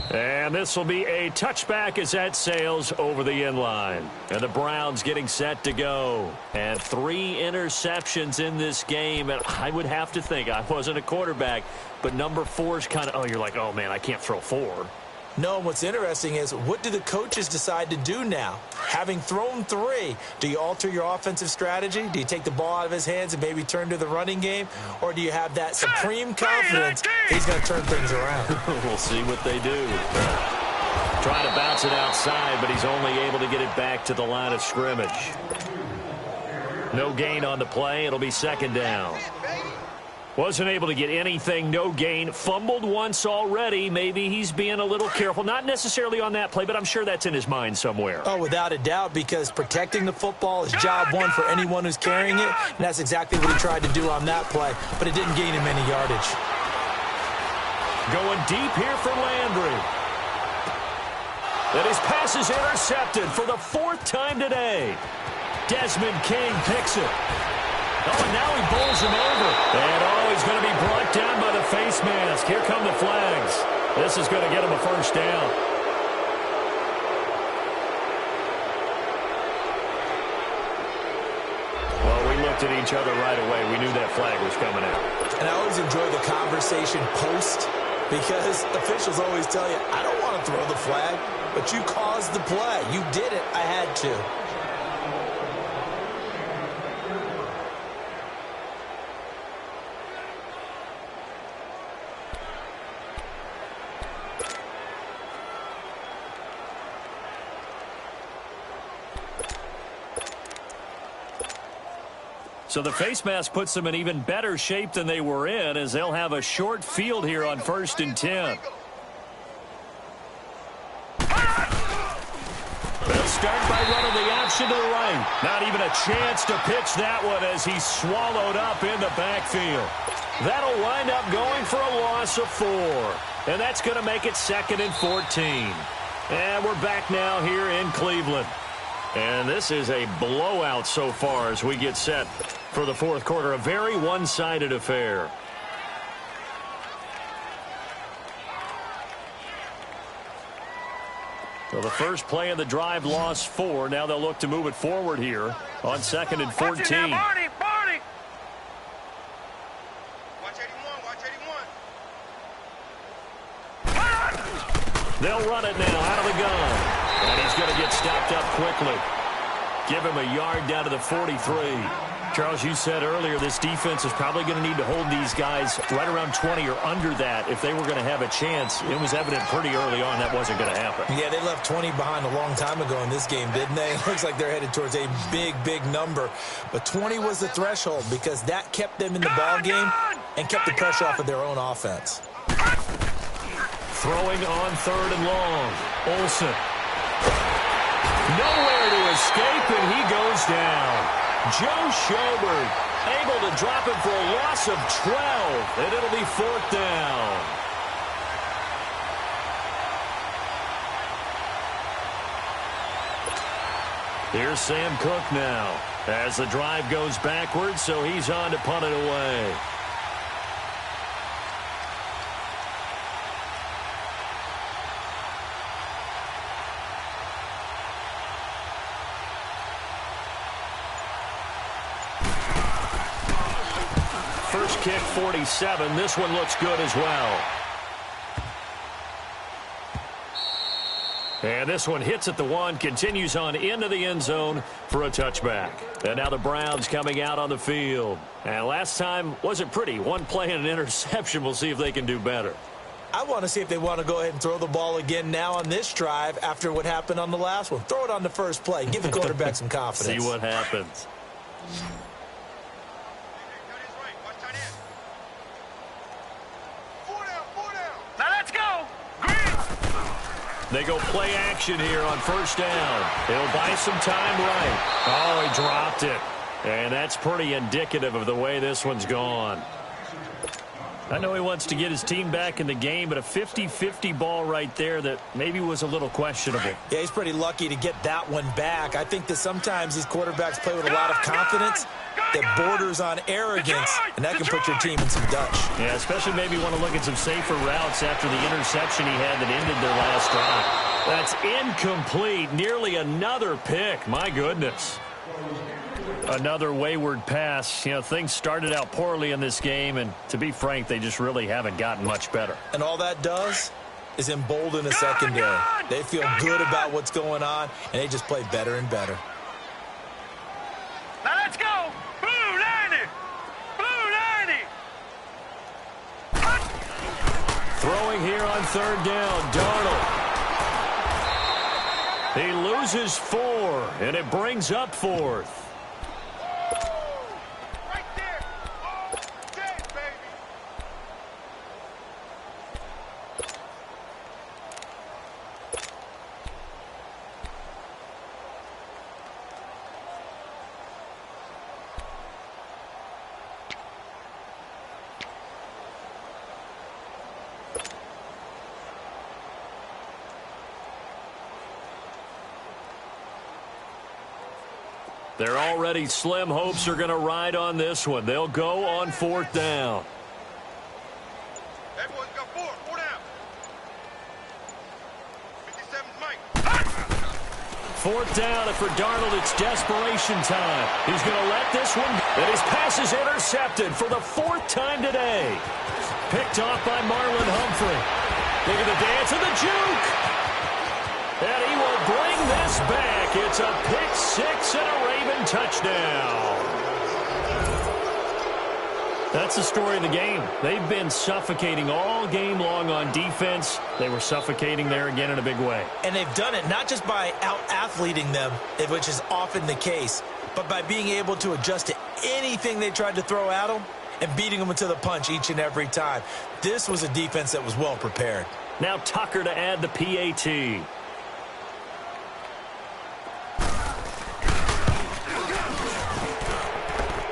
And this will be a touchback as that sails over the end line. And the Browns getting set to go. And 3 interceptions in this game. And I would have to think, I wasn't a quarterback, but number 4 is kind of, you're like, oh, man, I can't throw 4. No, what's interesting is, what do the coaches decide to do now? Having thrown 3, do you alter your offensive strategy? Do you take the ball out of his hands and maybe turn to the running game? Or do you have that supreme confidence he's going to turn things around? We'll see what they do. Trying to bounce it outside, but he's only able to get it back to the line of scrimmage. No gain on the play. It'll be second down. Wasn't able to get anything, no gain. Fumbled once already. Maybe he's being a little careful. Not necessarily on that play, but I'm sure that's in his mind somewhere. Oh, without a doubt, because protecting the football is job one for anyone who's carrying it, and that's exactly what he tried to do on that play, but it didn't gain him any yardage. Going deep here for Landry. And his pass is intercepted for the 4th time today. Desmond King picks it. Oh, and now he bowls him over. And, he's going to be brought down by the face mask. Here come the flags. This is going to get him a first down. Well, we looked at each other right away. We knew that flag was coming out. And I always enjoy the conversation post, because officials always tell you, I don't want to throw the flag, but you caused the play. You did it. I had to. So the face mask puts them in even better shape than they were in, as they'll have a short field here on 1st and 10. They'll start by running the option to the right. Not even a chance to pitch that one as he's swallowed up in the backfield. That'll wind up going for a loss of 4. And that's going to make it 2nd and 14. And we're back now here in Cleveland. And this is a blowout so far as we get set for the 4th quarter. A very one-sided affair. So the first play of the drive lost 4. Now they'll look to move it forward here on 2nd and 14. Watch it now, Barney, Barney. Watch 81, watch 81. They'll run it now out of the gun. And he's going to get stopped up quickly. Give him a yard down to the 43. Charles, you said earlier this defense is probably going to need to hold these guys right around 20 or under that if they were going to have a chance. It was evident pretty early on that wasn't going to happen. Yeah, they left 20 behind a long time ago in this game, didn't they? It looks like they're headed towards a big, big number. But 20 was the threshold because that kept them in the ball game and kept the pressure off of their own offense. Throwing on 3rd and long. Olsen. Nowhere to escape, and he goes down. Joe Schobert able to drop him for a loss of 12, and it'll be 4th down. Here's Sam Cook now as the drive goes backwards, so he's on to punt it away. First kick, 47. This one looks good as well. And this one hits at the 1, continues on into the end zone for a touchback. And now the Browns coming out on the field. And last time wasn't pretty. One play and an interception. We'll see if they can do better. I want to see if they want to go ahead and throw the ball again now on this drive after what happened on the last one. Throw it on the first play. Give the quarterback some confidence. See what happens. They go play action here on 1st down. He'll buy some time right. Oh, he dropped it. And that's pretty indicative of the way this one's gone. I know he wants to get his team back in the game, but a 50-50 ball right there that maybe was a little questionable. Yeah, he's pretty lucky to get that one back. I think that sometimes these quarterbacks play with a lot of confidence that borders on arrogance, and that can put your team in some Dutch. Yeah, especially maybe want to look at some safer routes after the interception he had that ended their last drive. That's incomplete. Nearly another pick. My goodness. Another wayward pass. You know, things started out poorly in this game, and to be frank, they just really haven't gotten much better. And all that does is embolden a secondary. They feel good about what's going on, and they just play better and better. Now let's go. Blue 90. Blue 90. Throwing here on 3rd down, Darnold. He loses 4, and it brings up 4th. Right there. Oh, yeah, baby. They're already slim hopes are going to ride on this one. They'll go on 4th down. Everyone's got 4 down. 57's Mike. 4th down, and for Darnold, it's desperation time. He's going to let this one, and his pass is intercepted for the 4th time today. Picked off by Marlon Humphrey. Look at the dance of the juke. And he will bring this back. It's a pick 6 and a Raven touchdown. That's the story of the game. They've been suffocating all game long on defense. They were suffocating there again in a big way. And they've done it not just by out-athleting them, which is often the case, but by being able to adjust to anything they tried to throw at them and beating them to the punch each and every time. This was a defense that was well prepared. Now Tucker to add the PAT.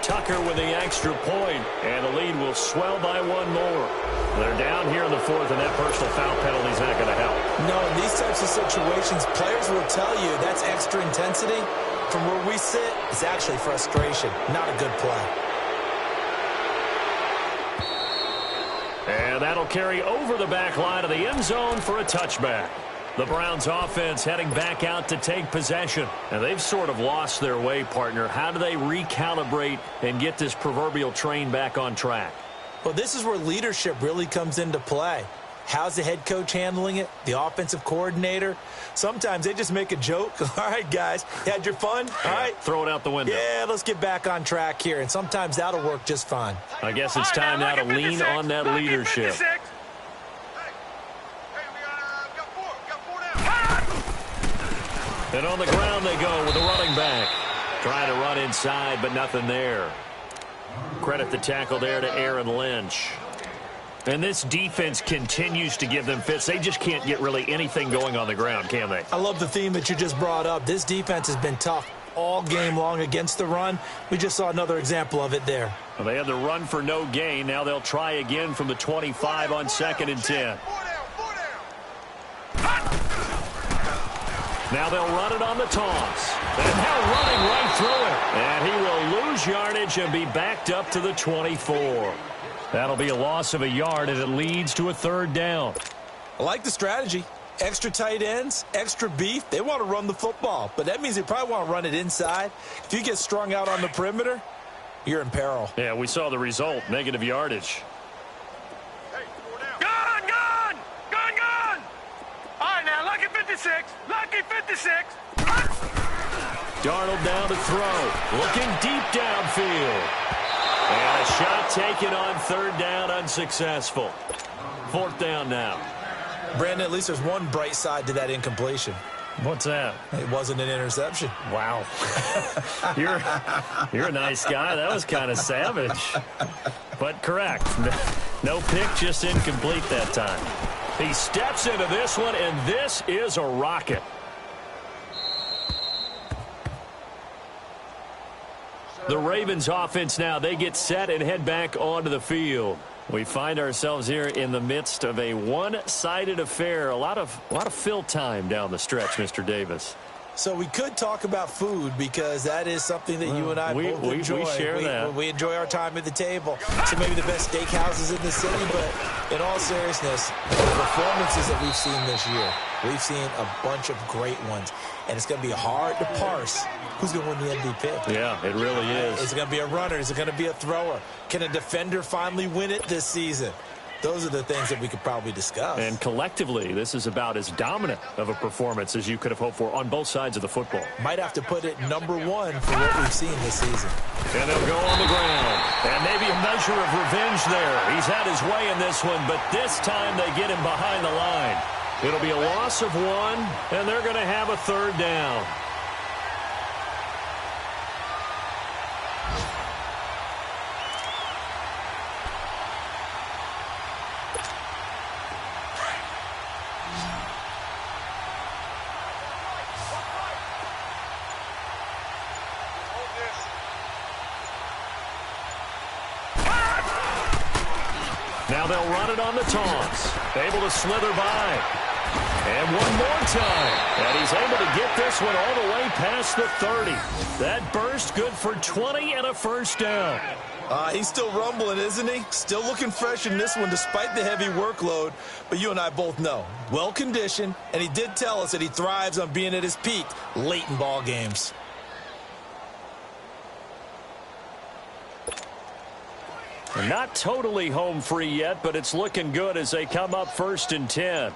Tucker with the extra point, and the lead will swell by 1 more. They're down here in the 4th, and that personal foul penalty is not going to help. No, in these types of situations, players will tell you that's extra intensity. From where we sit, it's actually frustration, not a good play. And that'll carry over the back line of the end zone for a touchback. The Browns offense heading back out to take possession. And they've sort of lost their way, partner. How do they recalibrate and get this proverbial train back on track? Well, this is where leadership really comes into play. How's the head coach handling it? The offensive coordinator? Sometimes they just make a joke. All right, guys, you had your fun? All right. Throw it out the window. Yeah, let's get back on track here, and sometimes that'll work just fine. I guess it's time now to lean on that leadership. And on the ground they go with the running back. Trying to run inside, but nothing there. Credit the tackle there to Aaron Lynch. And this defense continues to give them fits. They just can't get really anything going on the ground, can they? I love the theme that you just brought up. This defense has been tough all game long against the run. We just saw another example of it there. Well, they had the run for no gain. Now they'll try again from the 25 on 2nd and 10. Now they'll run it on the toss. And now running right through it. And he will lose yardage and be backed up to the 24. That'll be a loss of a yard, and it leads to a 3rd down. I like the strategy. Extra tight ends, extra beef. They want to run the football, but that means they probably want to run it inside. If you get strung out on the perimeter, you're in peril. Yeah, we saw the result, negative yardage. Gun! All right, now, lucky 56. Lucky 56. Darnold down to throw. Looking deep downfield. And a shot taken on 3rd down, unsuccessful. 4th down now. Brandon, at least there's one bright side to that incompletion. What's that? It wasn't an interception. Wow. You're a nice guy. That was kind of savage. But correct. No pick, just incomplete that time. He steps into this one, and this is a rocket. The Ravens offense now, they get set and head back onto the field. We find ourselves here in the midst of a one-sided affair. A lot of fill time down the stretch, Mr. Davis. So we could talk about food because that is something that you and I both enjoy. We share that. We enjoy our time at the table. So maybe the best steakhouses in the city, but in all seriousness, the performances that we've seen this year, we've seen a bunch of great ones. And it's going to be hard to parse who's going to win the MVP. Yeah, it really is. Is it going to be a runner? Is it going to be a thrower? Can a defender finally win it this season? Those are the things that we could probably discuss. And collectively, this is about as dominant of a performance as you could have hoped for on both sides of the football. Might have to put it #1 for what we've seen this season. And they'll go on the ground. And maybe a measure of revenge there. He's had his way in this one, but this time they get him behind the line. It'll be a loss of 1, and they're going to have a 3rd down. Now they'll run it on the toss. Able to slither by. And one more time. And he's able to get this one all the way past the 30. That burst good for 20 and a 1st down. He's still rumbling, isn't he? Still looking fresh in this one despite the heavy workload. But you and I both know, well-conditioned, and he did tell us that he thrives on being at his peak late in ball games. Not totally home free yet, but it's looking good as they come up 1st and 10.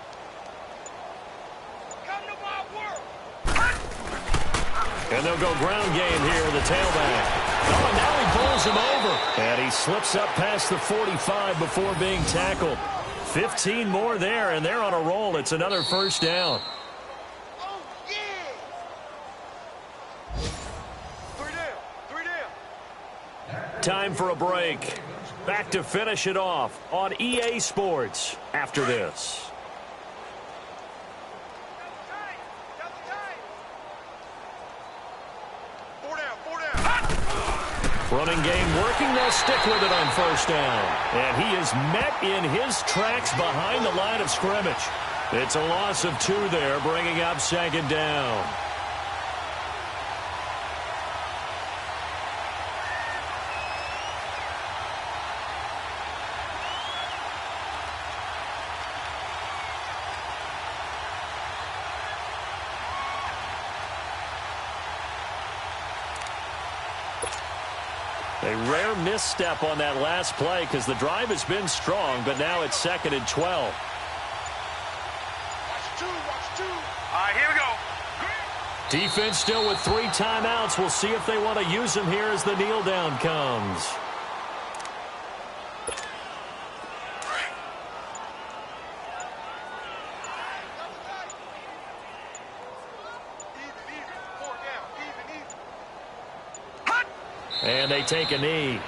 And they'll go ground game here with the tailback. Oh, and now he pulls him over. And he slips up past the 45 before being tackled. 15 more there, and they're on a roll. It's another 1st down. Oh, yeah. 3 down. Time for a break. Back to finish it off on EA Sports after this. Running game working. They'll stick with it on 1st down. And he is met in his tracks behind the line of scrimmage. It's a loss of 2 there, bringing up 2nd down. A rare misstep on that last play because the drive has been strong, but now it's 2nd and 12. right, here we go. Defense still with 3 timeouts. We'll see if they want to use them here as the kneel down comes. And they take a knee.